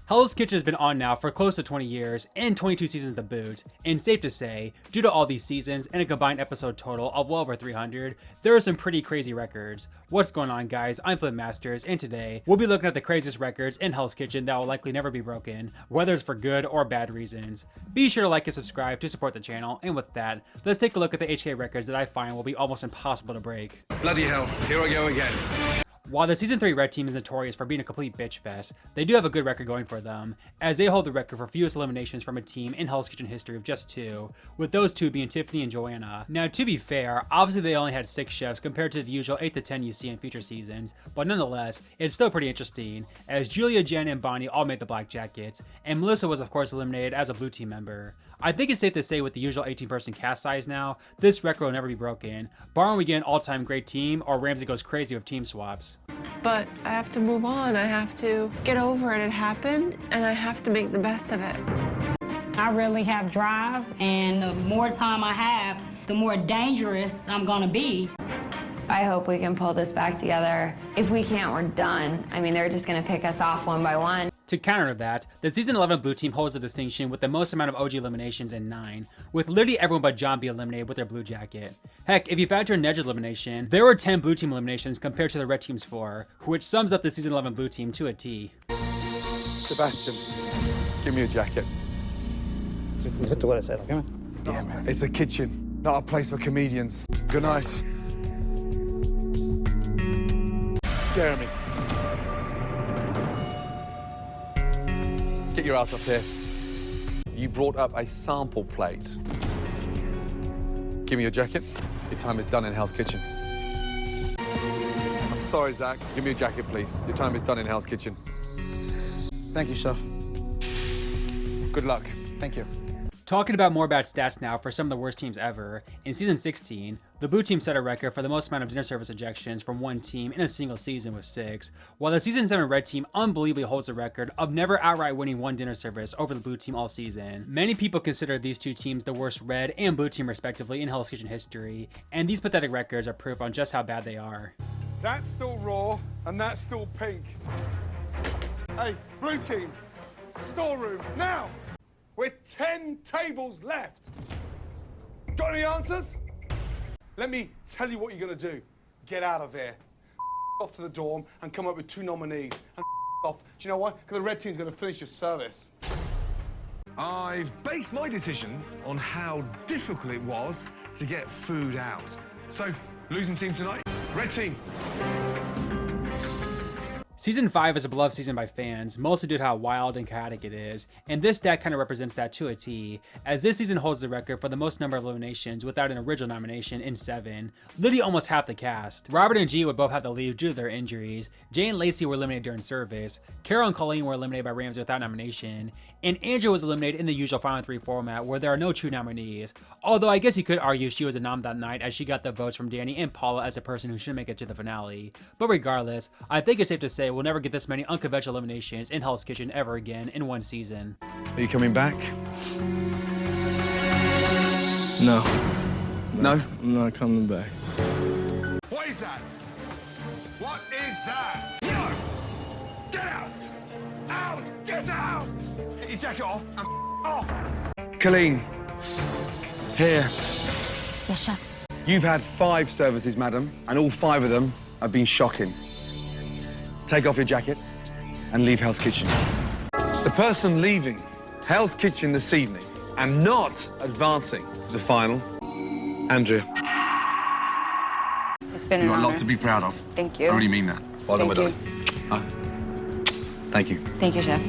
Hell's Kitchen has been on now for close to 20 years and 22 seasons to boot, and safe to say, due to all these seasons and a combined episode total of well over 300, there are some pretty crazy records. What's going on, guys? I'm FlynnMasters, and today we'll be looking at the craziest records in Hell's Kitchen that will likely never be broken, whether it's for good or bad reasons. Be sure to like and subscribe to support the channel, and with that, let's take a look at the HK records that I find will be almost impossible to break. Bloody hell, here I go again. While the Season 3 Red Team is notorious for being a complete bitch fest, they do have a good record going for them, as they hold the record for fewest eliminations from a team in Hell's Kitchen history of just 2, with those 2 being Tiffany and Joanna. Now, to be fair, obviously they only had 6 chefs compared to the usual 8 to 10 you see in future seasons, but nonetheless, it's still pretty interesting, as Julia, Jen, and Bonnie all made the black jackets, and Melissa was of course eliminated as a blue team member. I think it's safe to say with the usual 18-person cast size now, this record will never be broken, barring we get an all-time great team or Ramsey goes crazy with team swaps. But I have to move on. I have to get over it. It happened, and I have to make the best of it. I really have drive, and the more time I have, the more dangerous I'm gonna be. I hope we can pull this back together. If we can't, we're done. I mean, they're just gonna pick us off one by one. To counter that, the Season 11 Blue Team holds the distinction with the most amount of OG eliminations in 9, with literally everyone but John being eliminated with their blue jacket. Heck, if you factor in Nedge's elimination, there were 10 Blue Team eliminations compared to the Red Team's 4, which sums up the Season 11 Blue Team to a T. Sebastian, give me a jacket. Hit what I said, okay? Damn it. It's a kitchen, not a place for comedians. Good night. Jeremy. Get your ass up here. You brought up a sample plate. Give me your jacket. Your time is done in Hell's Kitchen. I'm sorry, Zach. Give me your jacket, please. Your time is done in Hell's Kitchen. Thank you, chef. Good luck. Thank you. Talking about more bad stats now for some of the worst teams ever, in Season 16, the Blue Team set a record for the most amount of dinner service ejections from one team in a single season with 6, while the Season 7 Red Team unbelievably holds the record of never outright winning one dinner service over the Blue Team all season. Many people consider these two teams the worst Red and Blue Team respectively in Hell's Kitchen history, and these pathetic records are proof on just how bad they are. That's still raw, and that's still pink. Hey, Blue Team, storeroom, now! We're 10 tables left. Got any answers? Let me tell you what you're gonna do. Get out of here. Off to the dorm and come up with 2 nominees. And off. Do you know why? Because the red team's gonna finish your service. I've based my decision on how difficult it was to get food out. So, losing team tonight, red team. Season 5 is a beloved season by fans, mostly due to how wild and chaotic it is, and this stat kind of represents that to a T, as this season holds the record for the most number of eliminations without an original nomination in 7, literally almost half the cast. Robert and G would both have to leave due to their injuries, Jay and Lacey were eliminated during service, Carol and Colleen were eliminated by Ramsey without nomination, and Andrew was eliminated in the usual Final 3 format where there are no true nominees, although I guess you could argue she was a nom that night as she got the votes from Danny and Paula as a person who should make it to the finale. But regardless, I think it's safe to say we'll never get this many unconventional eliminations in Hell's Kitchen ever again in one season. Are you coming back? No. No? I'm not coming back. What is that? What is that? No! Get out! Out! Get out! Get your jacket off and off! Colleen, here. Yes, chef. You've had 5 services, madam, and all 5 of them have been shocking. Take off your jacket and leave Hell's Kitchen. The person leaving Hell's Kitchen this evening and not advancing to the final, Andrea. It's been You've an got a lot honor. to be proud of. Thank you. I really mean that. Well done, Thank well done. Thank you. Thank you, chef.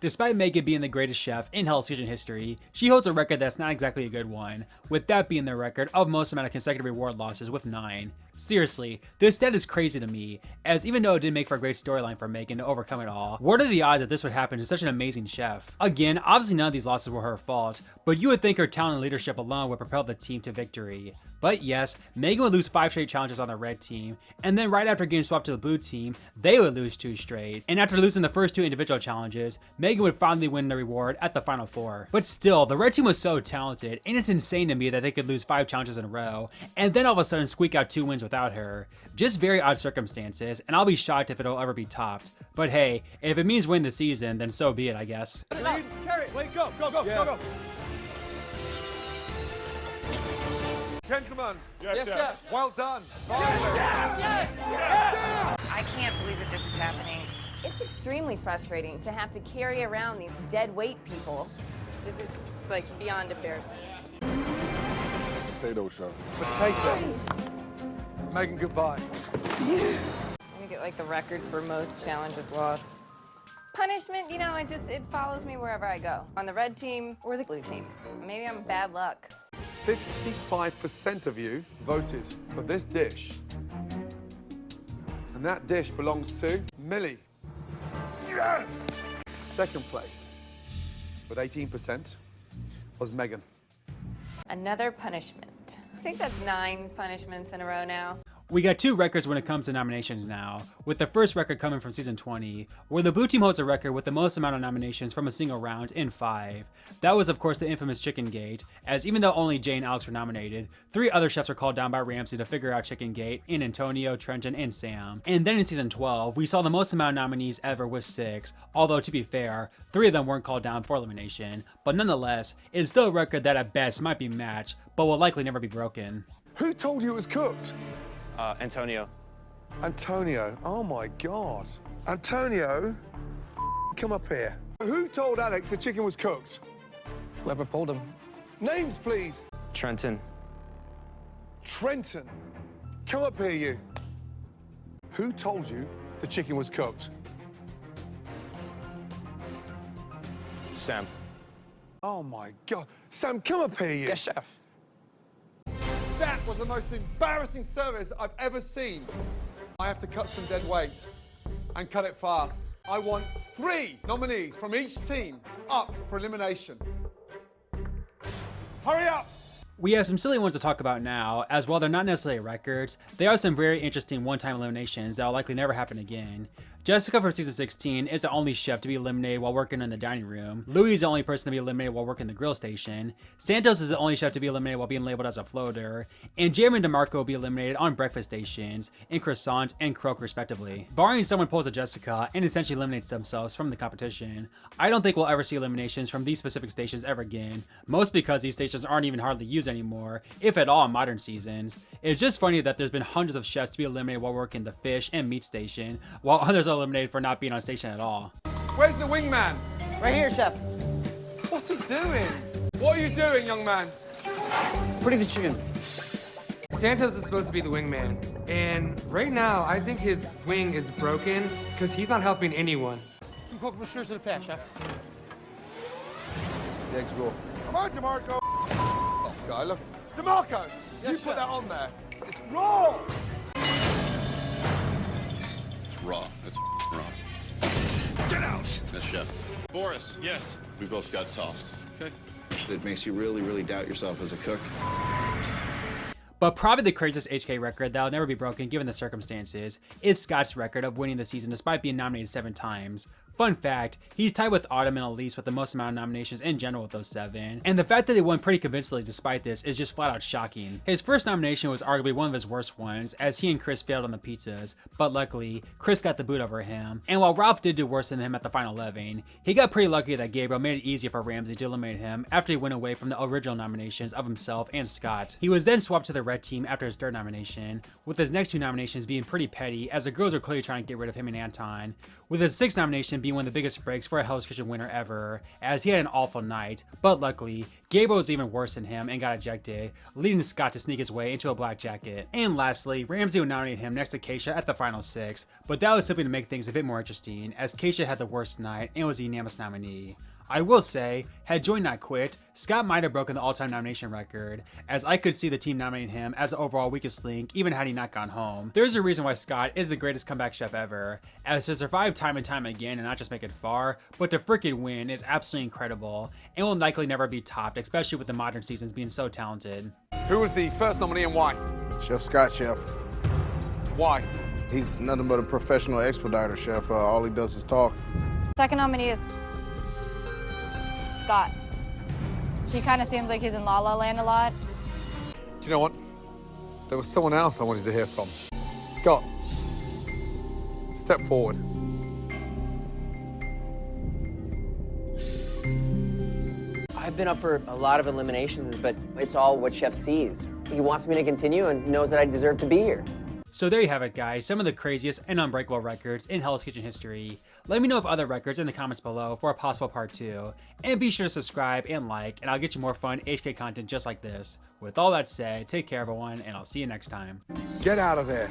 Despite Megan being the greatest chef in Hell's Kitchen history, she holds a record that's not exactly a good one, with that being the record of most amount of consecutive reward losses with 9. Seriously, this stat is crazy to me, as even though it didn't make for a great storyline for Megan to overcome it all, what are the odds that this would happen to such an amazing chef? Again, obviously none of these losses were her fault, but you would think her talent and leadership alone would propel the team to victory. But yes, Megan would lose 5 straight challenges on the red team, and then right after getting swapped to the blue team, they would lose 2 straight. And after losing the first 2 individual challenges, Megan would finally win the reward at the final 4. But still, the red team was so talented, and it's insane to me that they could lose 5 challenges in a row, and then all of a sudden squeak out 2 wins with without her. Just very odd circumstances, and I'll be shocked if it'll ever be topped. But hey, if it means win the season, then so be it, I guess. Carry it. Wait, go. Go. Gentlemen. Yes, chef. Well done. I can't believe that this is happening. It's extremely frustrating to have to carry around these dead weight people. This is like beyond embarrassing. Potato, chef. Potatoes. Megan, goodbye. I'm gonna get like the record for most challenges lost. Punishment, you know, it follows me wherever I go. On the red team or the blue team. Maybe I'm bad luck. 55% of you voted for this dish. And that dish belongs to Millie. Yes! Second place, with 18%, was Megan. Another punishment. I think that's 9 punishments in a row now. We got 2 records when it comes to nominations now, with the first record coming from season 20, where the blue team holds a record with the most amount of nominations from a single round in 5. That was of course the infamous Chicken Gate, as even though only Jay and Alex were nominated, 3 other chefs were called down by Ramsay to figure out Chicken Gate in Antonio, Trenton, and Sam. And then in season 12, we saw the most amount of nominees ever with 6, although to be fair, 3 of them weren't called down for elimination, but nonetheless, it's still a record that at best might be matched, but will likely never be broken. Who told you it was cooked? Antonio. Antonio, oh my God. Antonio, come up here. Who told Alex the chicken was cooked? Whoever pulled him. Names, please. Trenton. Trenton, come up here, you. Who told you the chicken was cooked? Sam. Oh my God. Sam, come up here, you. Yes, chef. That was the most embarrassing service I've ever seen. I have to cut some dead weight and cut it fast. I want 3 nominees from each team up for elimination. Hurry up! We have some silly ones to talk about now, as while they're not necessarily records, they are some very interesting one-time eliminations that will likely never happen again. Jessica from season 16 is the only chef to be eliminated while working in the dining room. Louis is the only person to be eliminated while working the grill station. Santos is the only chef to be eliminated while being labeled as a floater. And Jeremy and DeMarco will be eliminated on breakfast stations, in croissant and croque respectively. Barring someone pulls a Jessica and essentially eliminates themselves from the competition, I don't think we'll ever see eliminations from these specific stations ever again, most because these stations aren't even hardly used anymore, if at all in modern seasons. It's just funny that there's been hundreds of chefs to be eliminated while working the fish and meat station, while others are eliminated for not being on station at all. Where's the wingman? Right here, chef. What's he doing? What are you doing, young man? Putting the chicken. Santos is supposed to be the wingman, and right now I think his wing is broken because he's not helping anyone. 2 cooked musters in a pan, chef. The eggs raw. Come on, DeMarco. Oh, guy, look. DeMarco, Yes, you chef. put that on there. It's raw. It's raw. That's raw. Get out! That's chef. Boris. Yes. We both got tossed. Okay. It makes you really, really doubt yourself as a cook. But probably the craziest HK record that'll never be broken given the circumstances is Scott's record of winning the season despite being nominated 7 times. Fun fact, he's tied with Autumn and Elise with the most amount of nominations in general with those 7. And the fact that he won pretty convincingly despite this is just flat out shocking. His first nomination was arguably one of his worst ones, as he and Chris failed on the pizzas, but luckily, Chris got the boot over him. And while Ralph did do worse than him at the final 11, he got pretty lucky that Gabriel made it easier for Ramsay to eliminate him after he went away from the original nominations of himself and Scott. He was then swapped to the red team after his 3rd nomination, with his next 2 nominations being pretty petty as the girls were clearly trying to get rid of him and Anton, with his 6th nomination being one of the biggest breaks for a Hell's Kitchen winner ever, as he had an awful night, but luckily, Gabriel was even worse than him and got ejected, leading Scott to sneak his way into a black jacket. And lastly, Ramsay would nominate him next to Keisha at the final 6, but that was simply to make things a bit more interesting, as Keisha had the worst night and was the unanimous nominee. I will say, had Joy not quit, Scott might have broken the all-time nomination record, as I could see the team nominating him as the overall weakest link even had he not gone home. There's a reason why Scott is the greatest comeback chef ever, as to survive time and time again and not just make it far, but to freaking win is absolutely incredible, and will likely never be topped, especially with the modern seasons being so talented. Who was the first nominee and why? Chef Scott, chef. Why? He's nothing but a professional expediter, chef. All he does is talk. Second nominee is Scott. He kind of seems like he's in La La Land a lot. Do you know what? There was someone else I wanted to hear from. Scott, step forward. I've been up for a lot of eliminations, but it's all what Chef sees. He wants me to continue and knows that I deserve to be here. So there you have it, guys, some of the craziest and unbreakable records in Hell's Kitchen history. Let me know of other records in the comments below for a possible part 2. And be sure to subscribe and like, and I'll get you more fun HK content just like this. With all that said, take care everyone, and I'll see you next time. Get out of there.